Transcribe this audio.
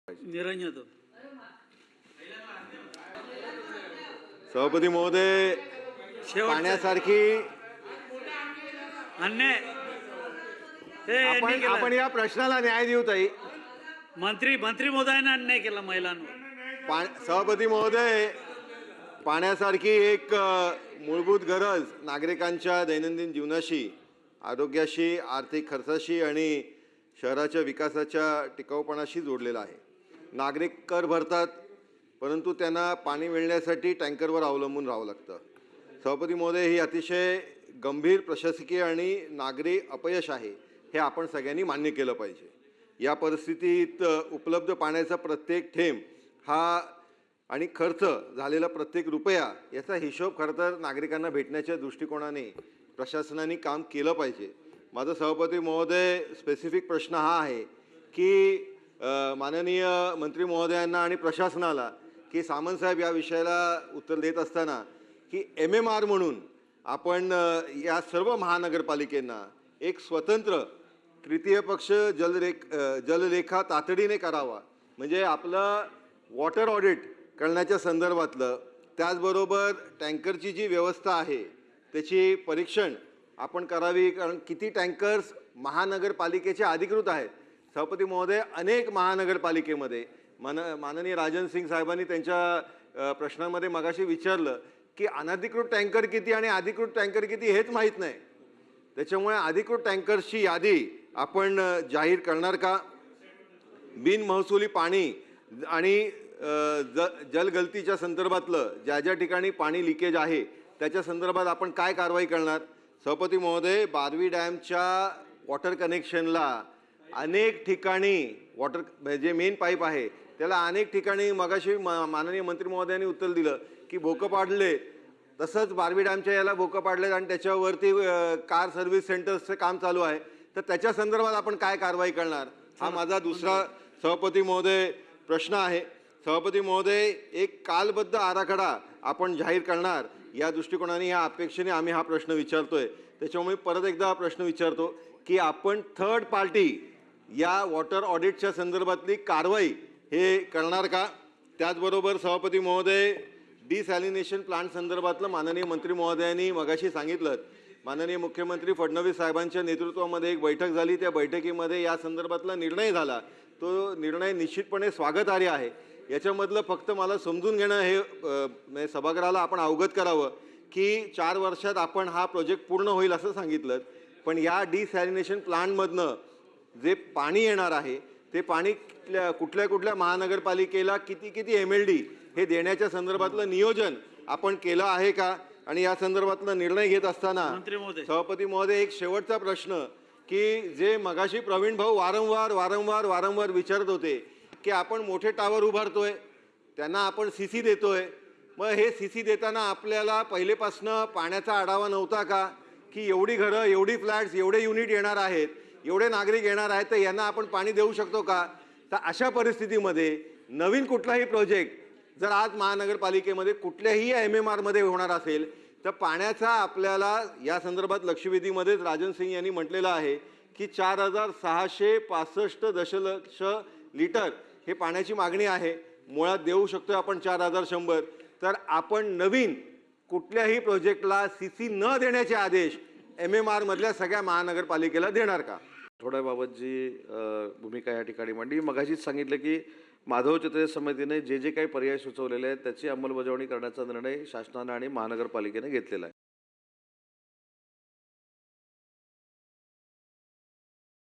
निरंजन तो सभापती महोदय, पाण्यासारखी अन्याय आपण या प्रश्नाला न्याय देऊ ताई. मंत्री महोदयाने अन्याय केला महिलांवर. सभापती महोदय, पाण्यासारखी एक मूलभूत गरज नागरिकांच्या दैनंदिन जीवनाशी, आरोग्याशी, आर्थिक खर्चाशी आणि शहराच्या विकासाच्या टिकाऊपणाशी जोडलेला आहे. नागरिक कर भरतात, परंतु त्यांना पाणी मिळण्यासाठी टँकरवर अवलंबून राहावं लागतं. सभापती महोदय, ही अतिशय गंभीर प्रशासकीय आणि नागरी अपयश आहे, हे आपण सगळ्यांनी मान्य केलं पाहिजे. या परिस्थितीत उपलब्ध पाण्याचा प्रत्येक थेंब हा आणि खर्च झालेला प्रत्येक रुपया याचा हिशोब खरं तर नागरिकांना भेटण्याच्या दृष्टिकोनाने प्रशासनाने काम केलं पाहिजे. माझा सभापती महोदय स्पेसिफिक प्रश्न हा आहे की माननीय मंत्री महोदयांना आणि प्रशासनाला की सामंत साहेब या विषयाला उत्तर देत असताना की MMR म्हणून आपण या सर्व महानगरपालिकेंना एक स्वतंत्र तृतीय पक्ष जललेखा तातडीने करावा. म्हणजे आपलं वॉटर ऑडिट करण्याच्या संदर्भातलं, त्याचबरोबर टँकरची जी व्यवस्था आहे त्याची परीक्षण आपण करावी. कारण किती टँकर्स महानगरपालिकेचे अधिकृत आहेत. सभापती महोदय, अनेक महानगरपालिकेमध्ये माननीय राजन सिंग साहेबांनी त्यांच्या प्रश्नामध्ये मगाशी विचारलं की अनधिकृत टँकर किती आणि अधिकृत टँकर किती हेच माहीत नाही. त्याच्यामुळे अधिकृत टँकर्सची यादी आपण जाहीर करणार का? बिनमहसुली पाणी आणि जलगलतीच्या संदर्भातलं ज्या ज्या ठिकाणी पाणी लिकेज आहे त्याच्या संदर्भात आपण काय कारवाई करणार? सभापती महोदय, बारवी डॅमच्या वॉटर कनेक्शनला अनेक ठिकाणी वॉटर जे मेन पाईप आहे त्याला अनेक ठिकाणी मगाशी माननीय मंत्री महोदयांनी उत्तर दिलं की भोकं पाडले. तसंच बारवी डॅमच्या याला भोकं पाडले आणि त्याच्यावरती कार सर्व्हिस सेंटर्सचं काम चालू आहे. तर त्याच्या संदर्भात आपण काय कारवाई करणार? हा माझा दुसरा सभापती महोदय प्रश्न आहे. सभापती महोदय, एक कालबद्ध आराखडा आपण जाहीर करणार या दृष्टिकोनाने, या अपेक्षेने आम्ही हा प्रश्न विचारतोय. त्याच्यामुळे परत एकदा हा प्रश्न विचारतो की आपण थर्ड पार्टी या वॉटर ऑडिटच्या संदर्भातली कारवाई हे करणार का? त्याचबरोबर सभापती महोदय, डिसॅलिनेशन प्लांट संदर्भातलं माननीय मंत्री महोदयांनी मगाशी सांगितलं, माननीय मुख्यमंत्री फडणवीस साहेबांच्या नेतृत्वामध्ये एक बैठक झाली. त्या बैठकीमध्ये या संदर्भातला निर्णय झाला. तो निर्णय निश्चितपणे स्वागतार्ह आहे. याच्यामधलं फक्त मला समजून घेणं हे सभागृहाला आपण अवगत करावं की 4 वर्षात आपण हा प्रोजेक्ट पूर्ण होईल असं सांगितलं. पण या डिसॅलिनेशन प्लांटमधनं जे पाणी येणार आहे ते पाणी कुठल्या महानगरपालिकेला किती MLD हे देण्याच्या संदर्भातलं नियोजन आपण केलं आहे का? आणि या संदर्भातला निर्णय घेत असताना सभापती महोदय, एक शेवटचा प्रश्न की जे मगाशी प्रवीण भाऊ वारंवार विचारत होते की आपण मोठे टावर उभारतोय, त्यांना आपण CC देतोय. मग हे CC देताना आपल्याला पहिलेपासनं पाण्याचा आढावा नव्हता का की एवढी घरं, एवढी फ्लॅट्स, एवढे युनिट येणार आहेत, एवढे नागरिक येणार आहेत, तर यांना आपण पाणी देऊ शकतो का? तर अशा परिस्थितीमध्ये नवीन कुठलाही प्रोजेक्ट जर आज महानगरपालिकेमध्ये कुठल्याही MMR मध्ये होणार असेल तर पाण्याचा आपल्याला या संदर्भात लक्षवेधीमध्येच राजन सिंग यांनी म्हटलेलं आहे की 4665 दशलक्ष लिटर हे पाण्याची मागणी आहे. मुळात देऊ शकतो आपण 4100. तर आपण नवीन कुठल्याही प्रोजेक्टला CC न देण्याचे आदेश MMR मधल्या सगळ्या महानगरपालिकेला देणार का? थोड्याबाबत जी भूमिका या ठिकाणी मांडली. मगाशीच सांगितलं की माधव चित्रे समितीने जे काही पर्याय सुचवलेले आहेत त्याची अंमलबजावणी करण्याचा निर्णय शासनाने आणि महानगरपालिकेने घेतलेला आहे.